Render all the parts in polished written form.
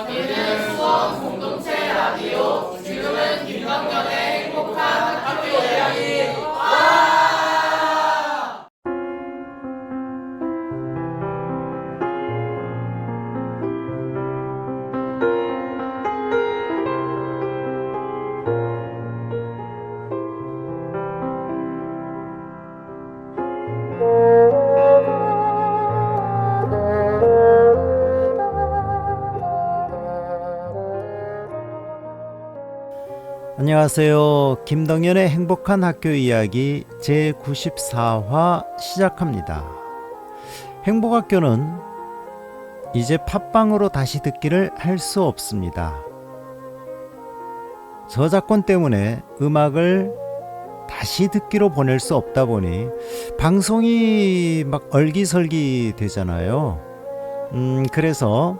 여기는 수원 공동체 라디오. 지금은 김덕연의 행복한 학교 이야기. 안녕하세요. 김덕연의 행복한 학교 이야기 제94화 시작합니다. 행복학교는 이제 팟빵으로 다시 듣기를 할 수 없습니다. 저작권 때문에 음악을 다시 듣기로 보낼 수 없다 보니 방송이 막 얼기설기 되잖아요. 그래서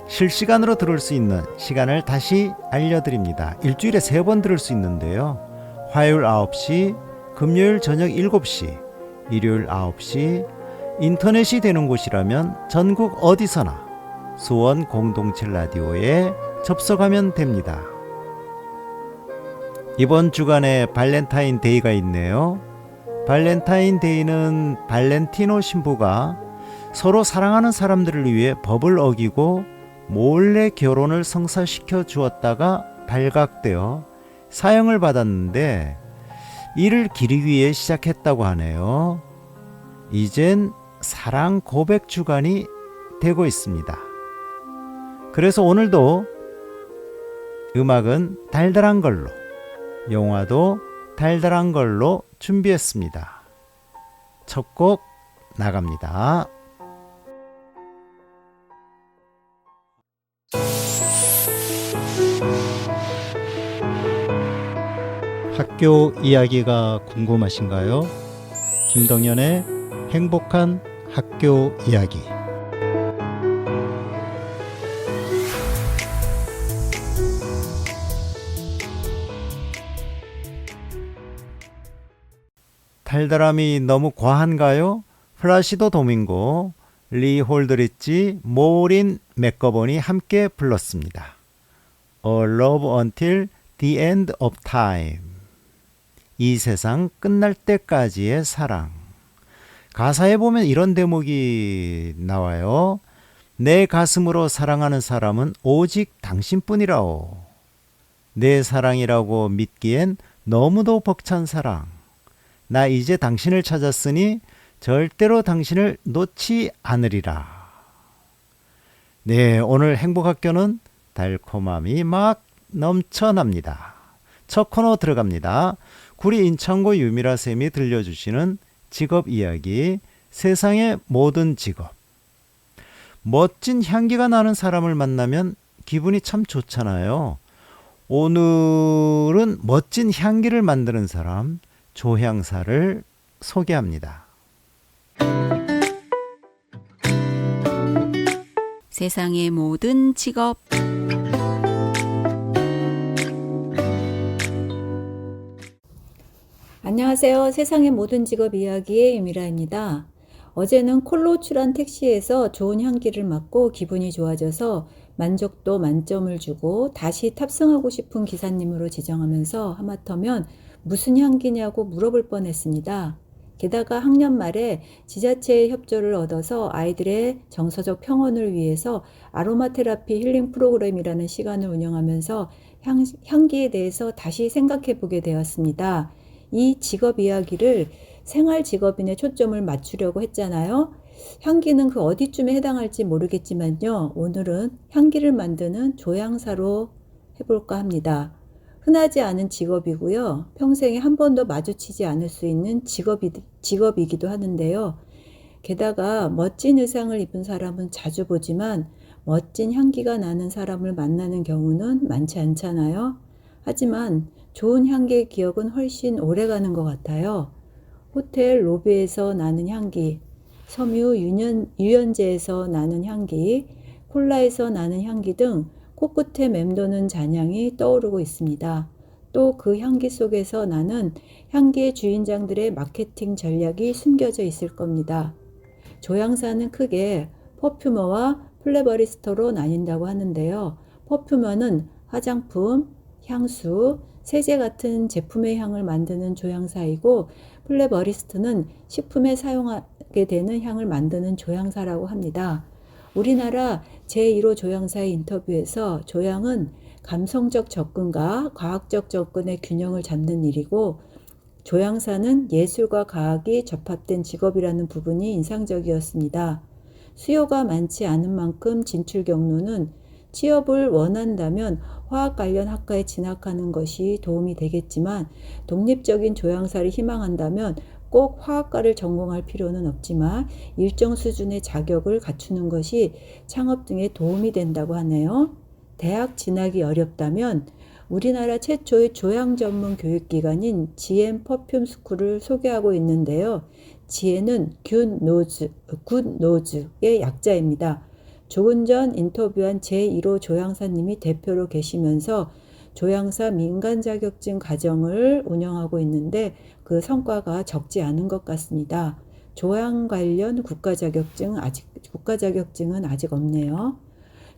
실시간으로 들을 수 있는 시간을 다시 알려드립니다. 일주일에 3번 들을 수 있는데요. 화요일 9시, 금요일 저녁 7시, 일요일 9시, 인터넷이 되는 곳이라면 전국 어디서나 수원 공동체 라디오에 접속하면 됩니다. 이번 주간에 발렌타인데이가 있네요. 발렌타인데이는 발렌티노 신부가 서로 사랑하는 사람들을 위해 법을 어기고 몰래 결혼을 성사시켜 주었다가 발각되어 사형을 받았는데 이를 기리기 위해 시작했다고 하네요. 이젠 사랑 고백 주간이 되고 있습니다. 그래서 오늘도 음악은 달달한 걸로, 영화도 달달한 걸로 준비했습니다. 첫 곡 나갑니다. 학교 이야기가 궁금하신가요? 김덕연의 행복한 학교 이야기. 달달함이 너무 과한가요? 플라시도 도밍고, 리 홀드리지, 모린 맥거번이 함께 불렀습니다. A Love Until the End of Time. 이 세상 끝날 때까지의 사랑. 가사에 보면 이런 대목이 나와요. 내 가슴으로 사랑하는 사람은 오직 당신뿐이라오. 내 사랑이라고 믿기엔 너무도 벅찬 사랑. 나 이제 당신을 찾았으니 절대로 당신을 놓지 않으리라. 네, 오늘 행복학교는 달콤함이 막 넘쳐납니다. 첫 코너 들어갑니다. 구리 인창고 유미라 쌤이 들려주시는 직업 이야기, 세상의 모든 직업. 멋진 향기가 나는 사람을 만나면 기분이 참 좋잖아요. 오늘은 멋진 향기를 만드는 사람, 조향사를 소개합니다. 세상의 모든 직업. 안녕하세요. 세상의 모든 직업 이야기의 유미라입니다. 어제는 콜로출한 택시에서 좋은 향기를 맡고 기분이 좋아져서 만족도 만점을 주고 다시 탑승하고 싶은 기사님으로 지정하면서 하마터면 무슨 향기냐고 물어볼 뻔했습니다. 게다가 학년 말에 지자체의 협조를 얻어서 아이들의 정서적 평온을 위해서 아로마 테라피 힐링 프로그램이라는 시간을 운영하면서 향기에 대해서 다시 생각해 보게 되었습니다. 이 직업 이야기를 생활 직업인에 초점을 맞추려고 했잖아요. 향기는 그 어디쯤에 해당할지 모르겠지만요. 오늘은 향기를 만드는 조향사로 해볼까 합니다. 흔하지 않은 직업이고요. 평생에 한 번도 마주치지 않을 수 있는 직업이기도 하는데요. 게다가 멋진 의상을 입은 사람은 자주 보지만 멋진 향기가 나는 사람을 만나는 경우는 많지 않잖아요. 하지만 좋은 향기의 기억은 훨씬 오래가는 것 같아요. 호텔 로비에서 나는 향기, 섬유 유연제에서 나는 향기, 콜라에서 나는 향기 등 코끝에 맴도는 잔향이 떠오르고 있습니다. 또 그 향기 속에서 나는 향기의 주인장들의 마케팅 전략이 숨겨져 있을 겁니다. 조향사는 크게 퍼퓸머와 플레버리스트로 나뉜다고 하는데요. 퍼퓸은 화장품, 향수, 세제 같은 제품의 향을 만드는 조향사이고 플레버리스트는 식품에 사용하게 되는 향을 만드는 조향사라고 합니다. 우리나라 제1호 조향사의 인터뷰에서 조향은 감성적 접근과 과학적 접근의 균형을 잡는 일이고 조향사는 예술과 과학이 접합된 직업이라는 부분이 인상적이었습니다. 수요가 많지 않은 만큼 진출 경로는 취업을 원한다면 화학 관련 학과에 진학하는 것이 도움이 되겠지만 독립적인 조향사를 희망한다면 꼭 화학과를 전공할 필요는 없지만 일정 수준의 자격을 갖추는 것이 창업 등에 도움이 된다고 하네요. 대학 진학이 어렵다면 우리나라 최초의 조향 전문 교육기관인 GM 퍼퓸 스쿨을 소개하고 있는데요. GM은 굿노즈의 약자입니다. 조금 전 인터뷰한 제1호 조향사님이 대표로 계시면서 조향사 민간 자격증 과정을 운영하고 있는데 그 성과가 적지 않은 것 같습니다. 조향 관련 국가 자격증은 아직 없네요.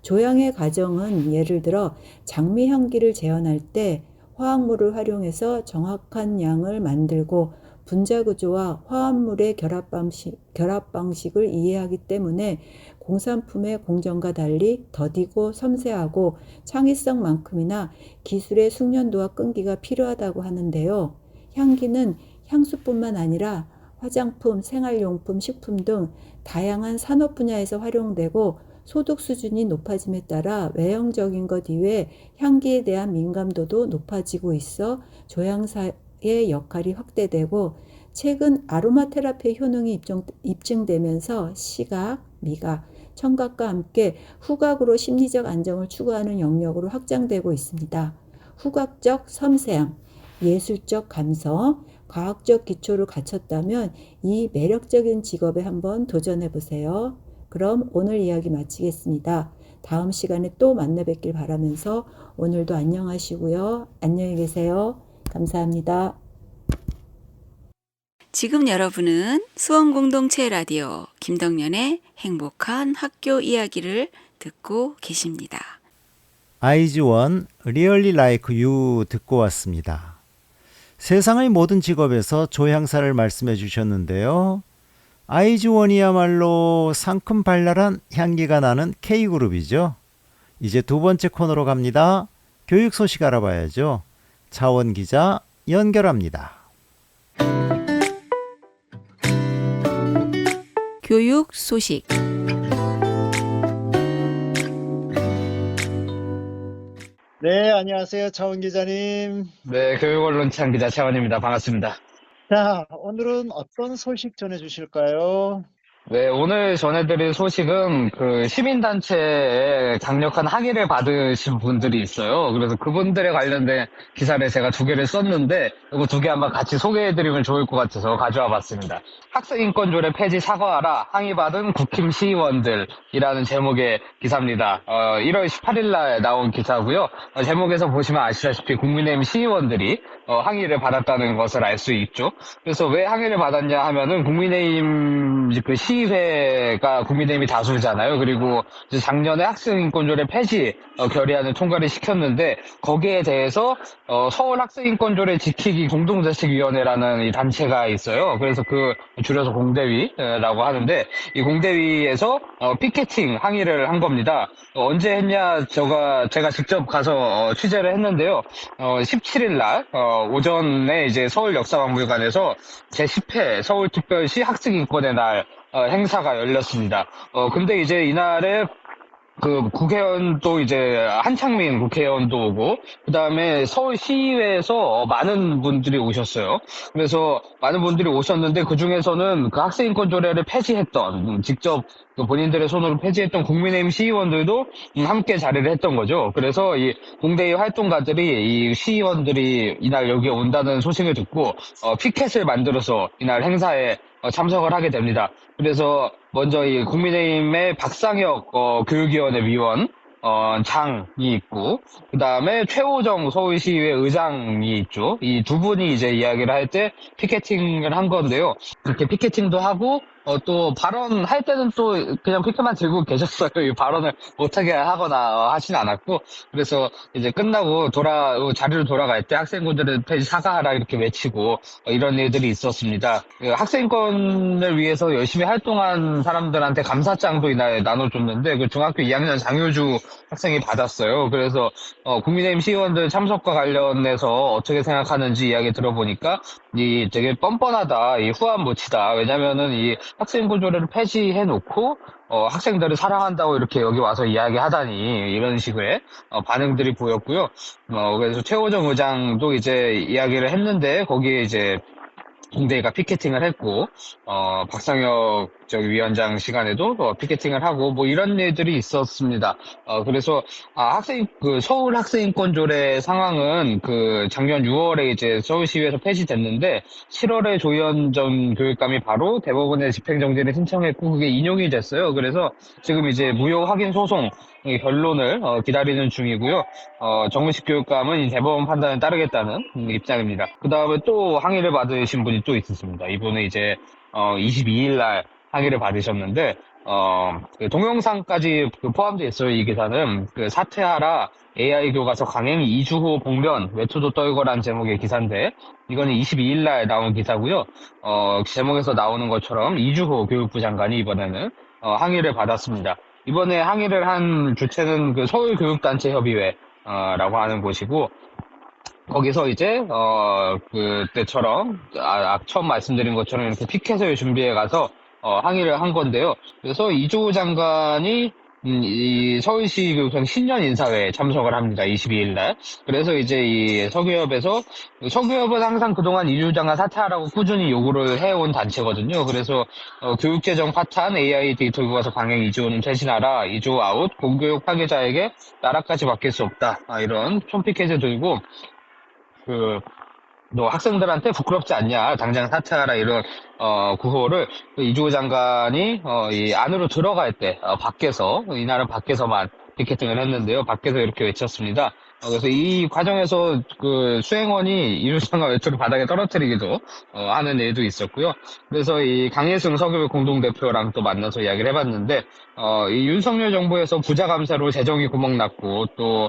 조향의 과정은 예를 들어 장미 향기를 재현할 때 화학물을 활용해서 정확한 양을 만들고 분자 구조와 화합물의 결합 방식을 이해하기 때문에 공산품의 공정과 달리 더디고 섬세하고 창의성만큼이나 기술의 숙련도와 끈기가 필요하다고 하는데요. 향기는 향수뿐만 아니라 화장품, 생활용품, 식품 등 다양한 산업 분야에서 활용되고 소득 수준이 높아짐에 따라 외형적인 것 이외에 향기에 대한 민감도도 높아지고 있어 조향사의 역할이 확대되고 최근 아로마 테라피의 효능이 입증되면서 시각, 미각, 청각과 함께 후각으로 심리적 안정을 추구하는 영역으로 확장되고 있습니다. 후각적 섬세함, 예술적 감성, 과학적 기초를 갖췄다면 이 매력적인 직업에 한번 도전해 보세요. 그럼 오늘 이야기 마치겠습니다. 다음 시간에 또 만나 뵙길 바라면서 오늘도 안녕하시고요. 안녕히 계세요. 감사합니다. 지금 여러분은 수원공동체 라디오 김덕년의 행복한 학교 이야기를 듣고 계십니다. 아이즈원 Really Like You 듣고 왔습니다. 세상의 모든 직업에서 조향사를 말씀해 주셨는데요. 아이즈원이야말로 상큼 발랄한 향기가 나는 K그룹이죠. 이제 두 번째 코너로 갑니다. 교육 소식 알아봐야죠. 차원 기자 연결합니다. 교육 소식. 네, 안녕하세요. 차원 기자님. 네, 교육언론창 기자 차원입니다. 반갑습니다. 자, 오늘은 어떤 소식 전해주실까요? 네, 오늘 전해드릴 소식은 그 시민단체에 강력한 항의를 받으신 분들이 있어요. 그래서 그분들에 관련된 기사를 제가 두 개를 썼는데 이거 두 개 한번 같이 소개해드리면 좋을 것 같아서 가져와 봤습니다. 학생인권조례 폐지 사과하라 항의받은 국힘 시의원들이라는 제목의 기사입니다. 1월 18일 날 나온 기사고요. 제목에서 보시면 아시다시피 국민의힘 시의원들이 항의를 받았다는 것을 알 수 있죠. 그래서 왜 항의를 받았냐 하면은 국민의힘 그 시의회가 국민의힘이 다수잖아요. 그리고 이제 작년에 학생인권조례 폐지 결의안을 통과를 시켰는데 거기에 대해서 서울 학생인권조례 지키기 공동자식위원회라는 이 단체가 있어요. 그래서 그 줄여서 공대위라고 하는데 이 공대위에서 피켓팅 항의를 한 겁니다. 언제 했냐? 제가 직접 가서 취재를 했는데요. 17일 날 오전에 이제 서울 역사박물관에서 제10회 서울특별시 학생인권의 날 행사가 열렸습니다. 근데 이제 이날에 그 국회의원도 이제 한창민 국회의원도 오고 그다음에 서울시의회에서 많은 분들이 오셨어요. 그래서 많은 분들이 오셨는데 그중에서는 그 학생인권조례를 폐지했던 직접 그 본인들의 손으로 폐지했던 국민의힘 시의원들도 함께 자리를 했던 거죠. 그래서 이 공대위 활동가들이 이 시의원들이 이날 여기에 온다는 소식을 듣고 피켓을 만들어서 이날 행사에 참석을 하게 됩니다. 그래서 먼저 이 국민의힘의 박상혁 교육위원회 위원 장이 있고 그 다음에 최호정 서울시의회 의장이 있죠. 이 두 분이 이제 이야기를 할 때 피켓팅을 한 건데요. 그렇게 피켓팅도 하고 또 발언할 때는 또 그냥 피켓만 들고 계셨어요. 이 발언을 못하게 하거나 하진 않았고, 그래서 이제 끝나고 자리로 돌아갈 때 학생분들은 페이지 사과하라 이렇게 외치고 이런 일들이 있었습니다. 학생권을 위해서 열심히 활동한 사람들한테 감사장도 이날 나눠줬는데 그 중학교 2학년 장효주 학생이 받았어요. 그래서 국민의힘 시의원들 참석과 관련해서 어떻게 생각하는지 이야기 들어보니까 이 되게 뻔뻔하다, 이 후한무치다. 왜냐면은 이 학생 구조를 폐지해 놓고 학생들을 사랑한다고 이렇게 여기 와서 이야기하다니 이런 식의 반응들이 보였고요. 그래서 최호정 의장도 이제 이야기를 했는데 거기에 이제 공대가 피켓팅을 했고, 박상혁 위원장 시간에도 피켓팅을 하고, 뭐 이런 일들이 있었습니다. 그래서, 서울 학생인권 조례 상황은 작년 6월에 이제 서울시의회에서 폐지됐는데, 7월에 조희연 전 교육감이 바로 대법원에 집행정지를 신청했고, 그게 인용이 됐어요. 그래서 지금 이제 무효 확인 소송, 결론을 기다리는 중이고요. 정무식 교육감은 이 대법원 판단에 따르겠다는 입장입니다. 그 다음에 또 항의를 받으신 분이 또 있었습니다. 이분은 이제 22일 날 항의를 받으셨는데 동영상까지 포함되어 있어요. 이 기사는 사퇴하라 AI 교과서 강행 2주 후 복면 외투도 떨거란 제목의 기사인데 이거는 22일 날 나온 기사고요. 제목에서 나오는 것처럼 2주 후 교육부 장관이 이번에는 항의를 받았습니다. 이번에 항의를 한 주체는 서울교육단체협의회라고 하는 곳이고, 거기서 이제, 그때처럼, 처음 말씀드린 것처럼 이렇게 피켓을 준비해 가서, 항의를 한 건데요. 그래서 이주호 장관이 이 서울시 교육청 신년 인사회에 참석을 합니다. 22일 날. 그래서 이제 이 서교협은 항상 그동안 이주호 장관 사퇴하라고 꾸준히 요구를 해온 단체거든요. 그래서 교육재정 파탄, AI 데이터 교과서 강행 이주호는 퇴진하라, 이주호 아웃, 공교육 파괴자에게 나라까지 맡길 수 없다. 이런 총피켓을 들고 너 학생들한테 부끄럽지 않냐, 당장 사퇴하라, 이런 구호를 이주호 장관이 이 안으로 들어갈 때 밖에서, 이날은 밖에서만 피켓팅을 했는데요. 밖에서 이렇게 외쳤습니다. 그래서 이 과정에서 수행원이 이주호 장관 외투를 바닥에 떨어뜨리기도 하는 일도 있었고요. 그래서 이 강예승 서교육 공동대표랑 또 만나서 이야기를 해봤는데 이 윤석열 정부에서 부자 감세로 재정이 구멍났고 또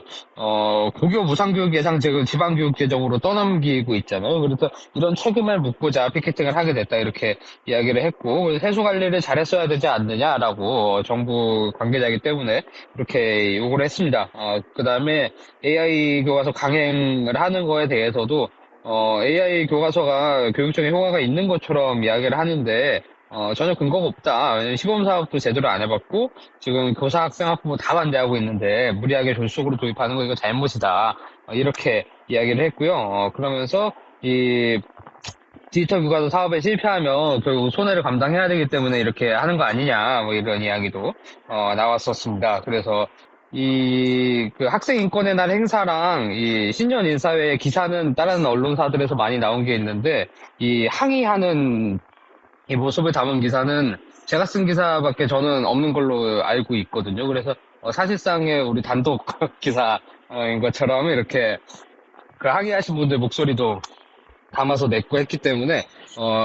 고교 무상교육 예상 지방교육 재정으로 떠넘기고 있잖아요. 그래서 이런 책임을 묻고자 피켓팅을 하게 됐다 이렇게 이야기를 했고 세수 관리를 잘했어야 되지 않느냐라고 정부 관계자이기 때문에 이렇게 요구를 했습니다. 그 다음에 AI 교과서 강행을 하는 거에 대해서도 AI 교과서가 교육청에 효과가 있는 것처럼 이야기를 하는데 전혀 근거가 없다. 왜냐면 시범사업도 제대로 안 해봤고 지금 교사, 학생, 학부모 다 반대하고 있는데 무리하게 졸속으로 도입하는 거 이거 잘못이다. 이렇게 이야기를 했고요. 그러면서 이 디지털 교과서 사업에 실패하면 결국 손해를 감당해야 되기 때문에 이렇게 하는 거 아니냐, 뭐 이런 이야기도 나왔었습니다. 그래서 학생 인권의 날 행사랑 이 신년 인사회 기사는 다른 언론사들에서 많이 나온 게 있는데 이 항의하는 이 모습을 담은 기사는 제가 쓴 기사밖에 저는 없는 걸로 알고 있거든요. 그래서 사실상의 우리 단독 기사인 것처럼 이렇게 항의하신 분들 목소리도 담아서 냈고 했기 때문에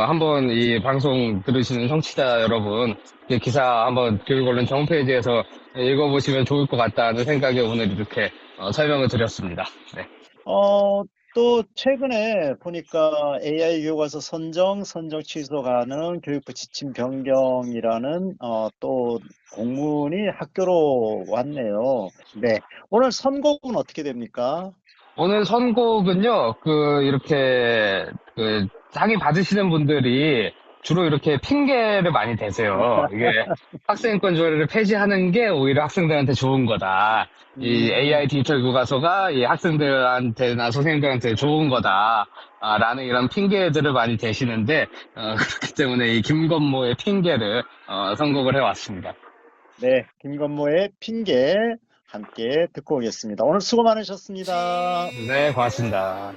한번 이 방송 들으시는 청취자 여러분 이 기사 한번 교육언론 홈페이지에서 읽어보시면 좋을 것 같다는 생각에 오늘 이렇게 설명을 드렸습니다. 네. 또 최근에 보니까 AI 교과서 선정 취소 가능 교육부 지침 변경이라는 또 공문이 학교로 왔네요. 네. 오늘 선곡은 어떻게 됩니까? 오늘 선곡은요, 이렇게, 항의 받으시는 분들이 주로 이렇게 핑계를 많이 대세요. 이게 학생인권 조례를 폐지하는 게 오히려 학생들한테 좋은 거다. 이 AI 디지털 교과서가 이 학생들한테나 선생님들한테 좋은 거다. 라는 이런 핑계들을 많이 대시는데, 그렇기 때문에 이 김건모의 핑계를 선곡을 해왔습니다. 네. 김건모의 핑계 함께 듣고 오겠습니다. 오늘 수고 많으셨습니다. 네, 고맙습니다.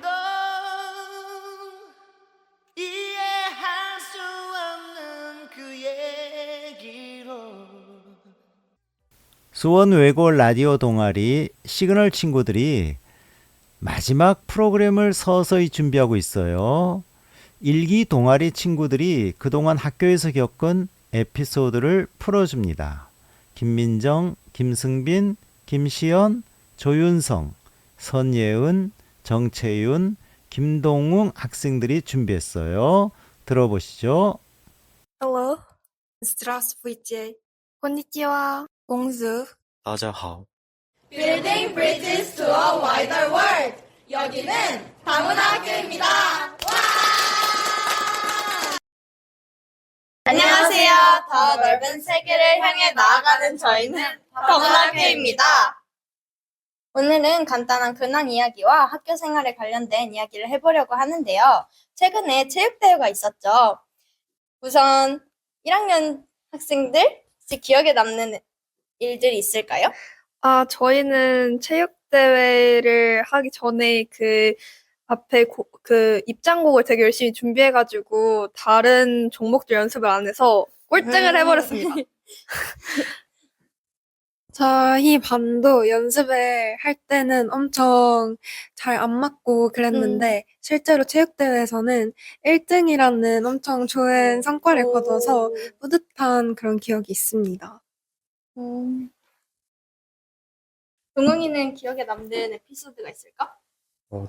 이해할 수 없는 그 얘기로 수원 외고 라디오 동아리 시그널 친구들이 마지막 프로그램을 서서히 준비하고 있어요. 일기 동아리 친구들이 그동안 학교에서 겪은 에피소드를 풀어줍니다. 김민정, 김승빈, 김시연, 조윤성, 선예은, 정채윤, 김동웅 학생들이 준비했어요. 들어보시죠. Hello. Здравствуйте. Konnichiwa. Bonjour. 大家好， Building bridges to a wider world. 여기는 다문학교입니다. 안녕하세요. 더 넓은 세계를 향해 나아가는 저희는 다문학교입니다. 오늘은 간단한 근황 이야기와 학교 생활에 관련된 이야기를 해보려고 하는데요. 최근에 체육대회가 있었죠. 우선 1학년 학생들 혹시 기억에 남는 일들이 있을까요? 저희는 체육대회를 하기 전에 그 앞에 그 입장곡을 되게 열심히 준비해가지고 다른 종목들 연습을 안 해서 꼴등을 해버렸습니다. 저희 반도 연습을 할 때는 엄청 잘 안 맞고 그랬는데 실제로 체육대회에서는 1등이라는 엄청 좋은 성과를 거둬서 뿌듯한 그런 기억이 있습니다. 동웅이는 기억에 남는 에피소드가 있을까?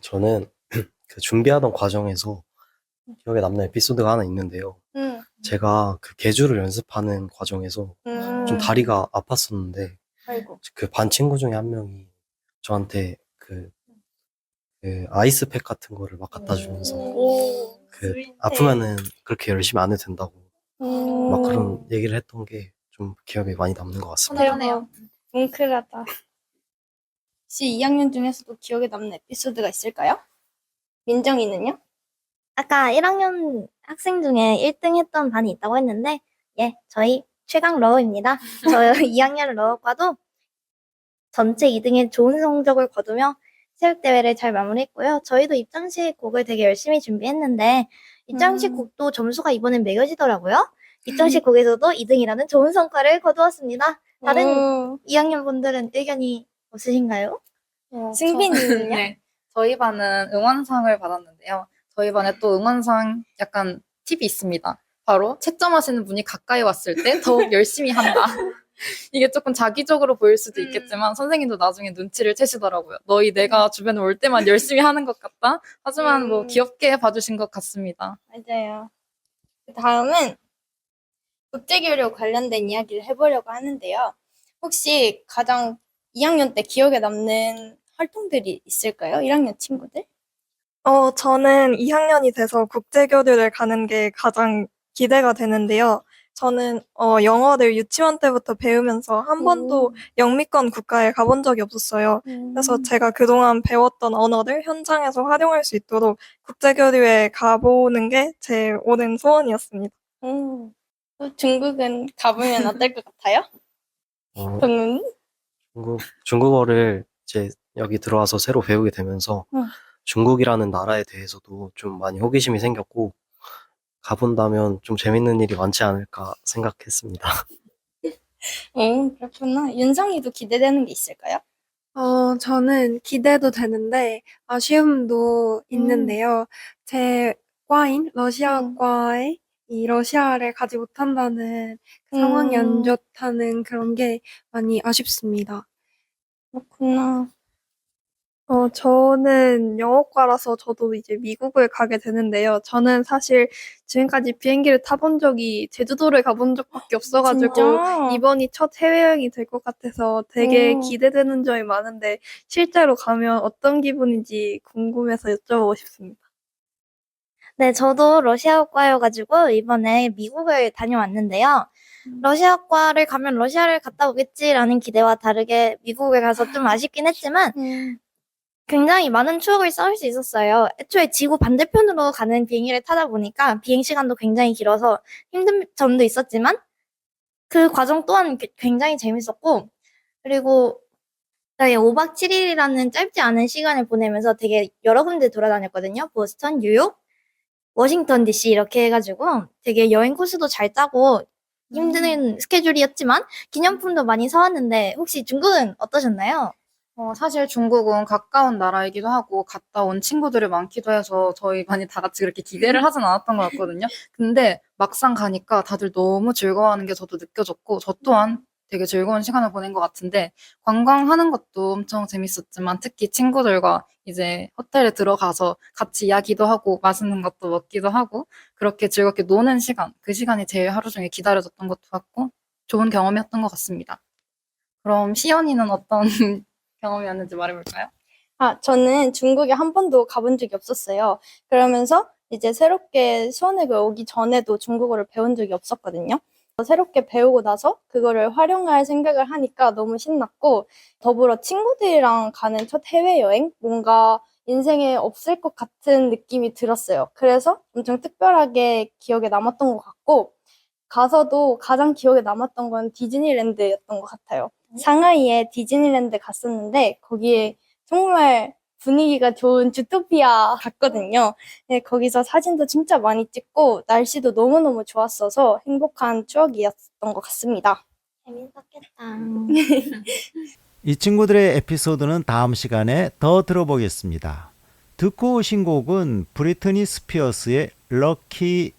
저는 그 준비하던 과정에서 기억에 남는 에피소드가 하나 있는데요. 제가 그 계주를 연습하는 과정에서 좀 다리가 아팠었는데 아이고. 그 반 친구 중에 한 명이 저한테 그 아이스팩 같은 거를 막 갖다 주면서 그 아프면은 그렇게 열심히 안 해도 된다고 막 그런 얘기를 했던 게 좀 기억에 많이 남는 것 같습니다. 대단해요. 뭉클하다. 혹시 2학년 중에서도 기억에 남는 에피소드가 있을까요? 민정이는요? 아까 1학년 학생 중에 1등 했던 반이 있다고 했는데, 예, 저희 최강 러어입니다. 저 2학년 러어과도 전체 2등의 좋은 성적을 거두며 체육대회를 잘 마무리했고요. 저희도 입장식 곡을 되게 열심히 준비했는데, 입장식 곡도 점수가 이번엔 매겨지더라고요. 입장식 곡에서도 2등이라는 좋은 성과를 거두었습니다. 다른 2학년 분들은 의견이 없으신가요? 승빈이는요? 네. 저희 반은 응원상을 받았는데요. 저희 반에 또 응원상 약간 팁이 있습니다. 바로 채점하시는 분이 가까이 왔을 때 더욱 열심히 한다. 이게 조금 자기적으로 보일 수도 있겠지만 선생님도 나중에 눈치를 채시더라고요. 너희 내가 주변에 올 때만 열심히 하는 것 같다. 하지만 뭐 귀엽게 봐주신 것 같습니다. 맞아요. 다음은 국제교류 관련된 이야기를 해보려고 하는데요. 혹시 가장 2학년 때 기억에 남는 활동들이 있을까요? 1학년 친구들? 저는 2학년이 돼서 국제교류를 가는 게 가장 기대가 되는데요. 저는 영어를 유치원 때부터 배우면서 한 번도 영미권 국가에 가본 적이 없었어요. 그래서 제가 그동안 배웠던 언어를 현장에서 활용할 수 있도록 국제교류에 가보는 게 제 오랜 소원이었습니다. 또 중국은 가보면 어떨 것 같아요? 동훈이? 중국어를 이제 여기 들어와서 새로 배우게 되면서 중국이라는 나라에 대해서도 좀 많이 호기심이 생겼고 가본다면 좀 재밌는 일이 많지 않을까 생각했습니다. 그렇구나. 윤성이도 기대되는 게 있을까요? 저는 기대도 되는데 아쉬움도 있는데요. 제 과인 러시아과에 이 러시아를 가지 못한다는 그 상황이 안 좋다는 그런 게 많이 아쉽습니다. 그렇구나. 저는 영어과라서 저도 이제 미국을 가게 되는데요. 저는 사실 지금까지 비행기를 타본 적이 제주도를 가본 적밖에 없어가지고 진짜? 이번이 첫 해외여행이 될 것 같아서 되게 기대되는 점이 많은데 실제로 가면 어떤 기분인지 궁금해서 여쭤보고 싶습니다. 네, 저도 러시아과여가지고 이번에 미국을 다녀왔는데요. 러시아과를 가면 러시아를 갔다 오겠지라는 기대와 다르게 미국에 가서 좀 아쉽긴 했지만 굉장히 많은 추억을 쌓을 수 있었어요. 애초에 지구 반대편으로 가는 비행기를 타다 보니까 비행 시간도 굉장히 길어서 힘든 점도 있었지만 그 과정 또한 굉장히 재밌었고 그리고 5박 7일이라는 짧지 않은 시간을 보내면서 되게 여러 군데 돌아다녔거든요. 보스턴, 뉴욕, 워싱턴 DC 이렇게 해가지고 되게 여행 코스도 잘 짜고 힘든 스케줄이었지만 기념품도 많이 사왔는데 혹시 중국은 어떠셨나요? 사실 중국은 가까운 나라이기도 하고 갔다 온 친구들이 많기도 해서 저희 반이 다 같이 그렇게 기대를 하진 않았던 것 같거든요. 근데 막상 가니까 다들 너무 즐거워하는 게 저도 느껴졌고 저 또한 되게 즐거운 시간을 보낸 것 같은데 관광하는 것도 엄청 재밌었지만 특히 친구들과 이제 호텔에 들어가서 같이 이야기도 하고 맛있는 것도 먹기도 하고 그렇게 즐겁게 노는 시간, 그 시간이 제일 하루 종일 기다려졌던 것도 같고 좋은 경험이었던 것 같습니다. 그럼 시연이는 어떤 경험이었는지 말해볼까요? 저는 중국에 한 번도 가본 적이 없었어요. 그러면서 이제 새롭게 수원에 오기 전에도 중국어를 배운 적이 없었거든요. 새롭게 배우고 나서 그거를 활용할 생각을 하니까 너무 신났고, 더불어 친구들이랑 가는 첫 해외여행? 뭔가 인생에 없을 것 같은 느낌이 들었어요. 그래서 엄청 특별하게 기억에 남았던 것 같고, 가서도 가장 기억에 남았던 건 디즈니랜드였던 것 같아요. 상하이에 디즈니랜드 갔었는데 거기에 정말 분위기가 좋은 주토피아 갔거든요. 네, 거기서 사진도 진짜 많이 찍고 날씨도 너무너무 좋았어서 행복한 추억이었던 것 같습니다. 재밌었겠다. 이 친구들의 에피소드는 다음 시간에 더 들어보겠습니다. 듣고 오신 곡은 브리트니 스피어스의 럭키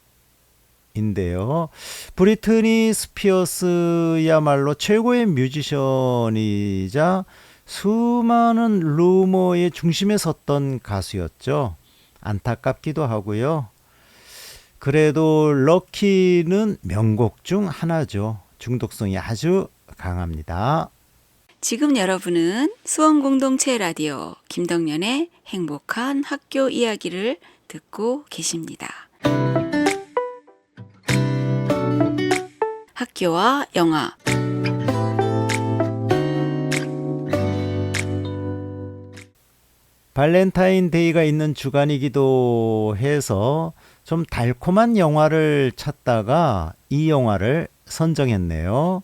인데요. 브리트니 스피어스야말로 최고의 뮤지션이자 수많은 루머의 중심에 섰던 가수였죠. 안타깝기도 하고요. 그래도 럭키는 명곡 중 하나죠. 중독성이 아주 강합니다. 지금 여러분은 수원 공동체 라디오 김덕년의 행복한 학교 이야기를 듣고 계십니다. 학교와 영화. 발렌타인데이가 있는 주간이기도 해서 좀 달콤한 영화를 찾다가 이 영화를 선정했네요.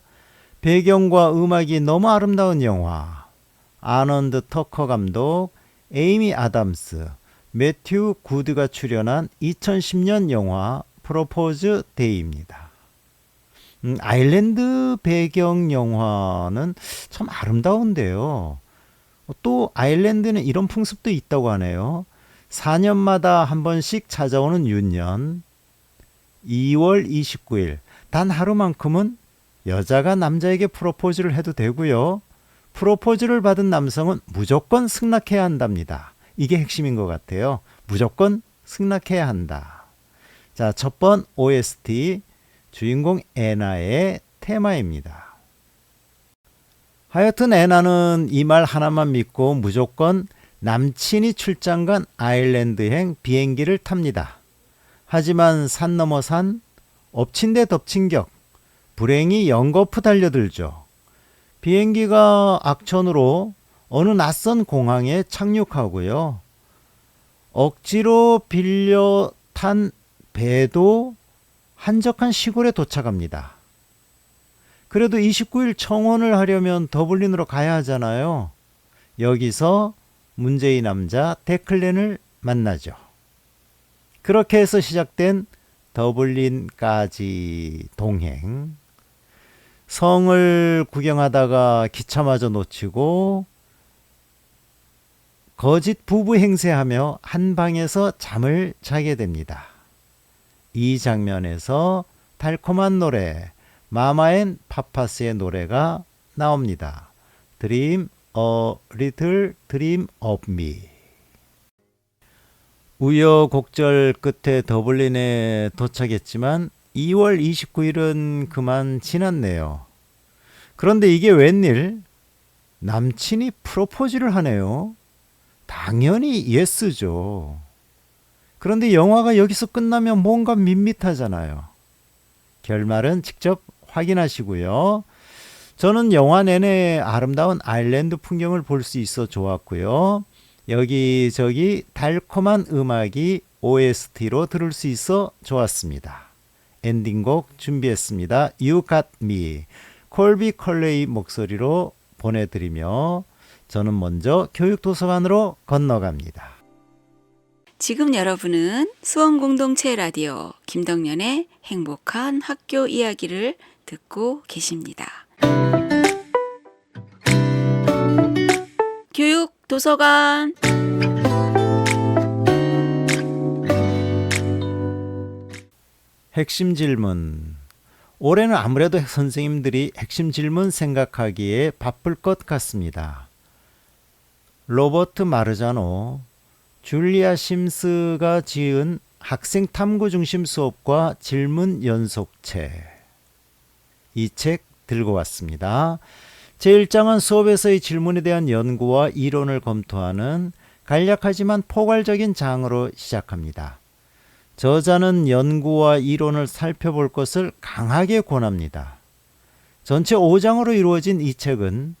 배경과 음악이 너무 아름다운 영화. 아넌드 터커 감독, 에이미 아담스, 매튜 구드가 출연한 2010년 영화 프로포즈 데이입니다. 아일랜드 배경 영화는 참 아름다운데요. 또 아일랜드는 이런 풍습도 있다고 하네요. 4년마다 한 번씩 찾아오는 윤년, 2월 29일 단 하루만큼은 여자가 남자에게 프로포즈를 해도 되고요. 프로포즈를 받은 남성은 무조건 승낙해야 한답니다. 이게 핵심인 것 같아요. 무조건 승낙해야 한다. 자, 첫 번 OST 주인공 애나의 테마입니다. 하여튼 애나는 이 말 하나만 믿고 무조건 남친이 출장 간 아일랜드행 비행기를 탑니다. 하지만 산 넘어 산, 엎친 데 덮친 격, 불행이 연거푸 달려들죠. 비행기가 악천후로 어느 낯선 공항에 착륙하고요. 억지로 빌려 탄 배도 한적한 시골에 도착합니다. 그래도 29일 청혼을 하려면 더블린으로 가야 하잖아요. 여기서 문제의 남자 데클렌을 만나죠. 그렇게 해서 시작된 더블린까지 동행. 성을 구경하다가 기차마저 놓치고 거짓 부부 행세하며 한 방에서 잠을 자게 됩니다. 이 장면에서 달콤한 노래 마마앤 파파스의 노래가 나옵니다. Dream a little dream of me. 우여곡절 끝에 더블린에 도착했지만 2월 29일은 그만 지났네요. 그런데 이게 웬일? 남친이 프로포즈를 하네요. 당연히 예스죠. 그런데 영화가 여기서 끝나면 뭔가 밋밋하잖아요. 결말은 직접 확인하시고요. 저는 영화 내내 아름다운 아일랜드 풍경을 볼 수 있어 좋았고요. 여기저기 달콤한 음악이 OST로 들을 수 있어 좋았습니다. 엔딩곡 준비했습니다. You Got Me, 콜비 컬레이 목소리로 보내드리며 저는 먼저 교육도서관으로 건너갑니다. 지금 여러분은 수원 공동체 라디오 김덕년의 행복한 학교 이야기를 듣고 계십니다. 도서관. 핵심 질문. 올해는 아무래도 선생님들이 핵심 질문 생각하기에 바쁠 것 같습니다. 로버트 마르자노, 줄리아 심스가 지은 학생 탐구 중심 수업과 질문 연속체. 이 책 들고 왔습니다. 제1장은 수업에서의 질문에 대한 연구와 이론을 검토하는 간략하지만 포괄적인 장으로 시작합니다. 저자는 연구와 이론을 살펴볼 것을 강하게 권합니다. 전체 5장으로 이루어진 이 책은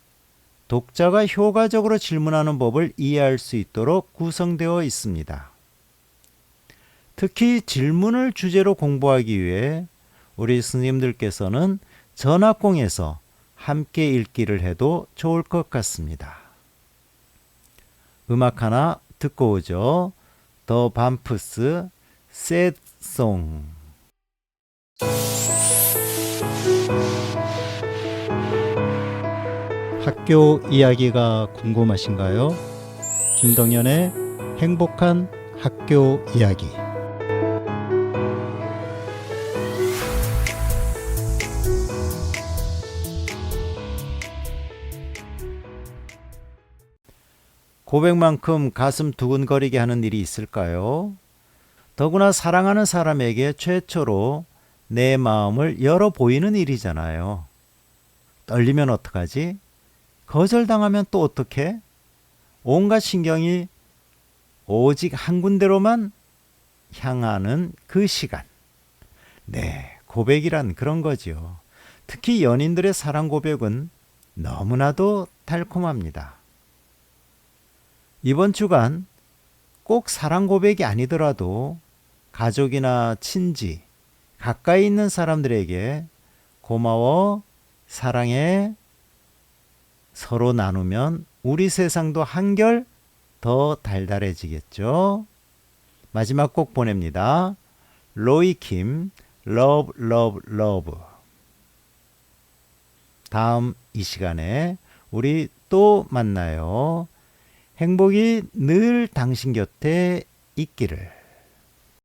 독자가 효과적으로 질문하는 법을 이해할 수 있도록 구성되어 있습니다. 특히 질문을 주제로 공부하기 위해 우리 스님들께서는 전학공에서 함께 읽기를 해도 좋을 것 같습니다. 음악 하나 듣고 오죠. 더 밤프스 Sad Song. 학교 이야기가 궁금하신가요? 김동연의 행복한 학교 이야기. 고백만큼 가슴 두근거리게 하는 일이 있을까요? 더구나 사랑하는 사람에게 최초로 내 마음을 열어 보이는 일이잖아요. 떨리면 어떡하지? 거절당하면 또 어떡해? 온갖 신경이 오직 한 군데로만 향하는 그 시간. 네, 고백이란 그런 거지요. 특히 연인들의 사랑 고백은 너무나도 달콤합니다. 이번 주간 꼭 사랑 고백이 아니더라도 가족이나 친지, 가까이 있는 사람들에게 고마워, 사랑해, 서로 나누면 우리 세상도 한결 더 달달해지겠죠. 마지막 곡 보냅니다. 로이킴, Love, Love, Love. 다음 이 시간에 우리 또 만나요. 행복이 늘 당신 곁에 있기를.